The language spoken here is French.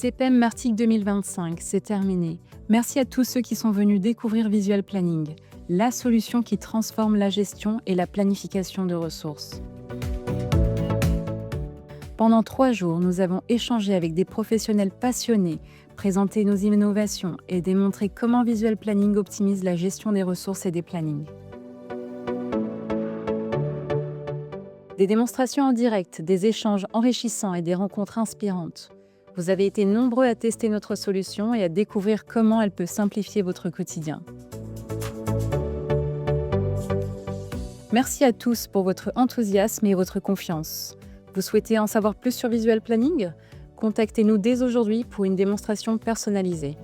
SEPEM Martigues 2025, c'est terminé. Merci à tous ceux qui sont venus découvrir Visual Planning, la solution qui transforme la gestion et la planification de ressources. Pendant 3 jours, nous avons échangé avec des professionnels passionnés, présenté nos innovations et démontré comment Visual Planning optimise la gestion des ressources et des plannings. Des démonstrations en direct, des échanges enrichissants et des rencontres inspirantes. Vous avez été nombreux à tester notre solution et à découvrir comment elle peut simplifier votre quotidien. Merci à tous pour votre enthousiasme et votre confiance. Vous souhaitez en savoir plus sur Visual Planning ? Contactez-nous dès aujourd'hui pour une démonstration personnalisée.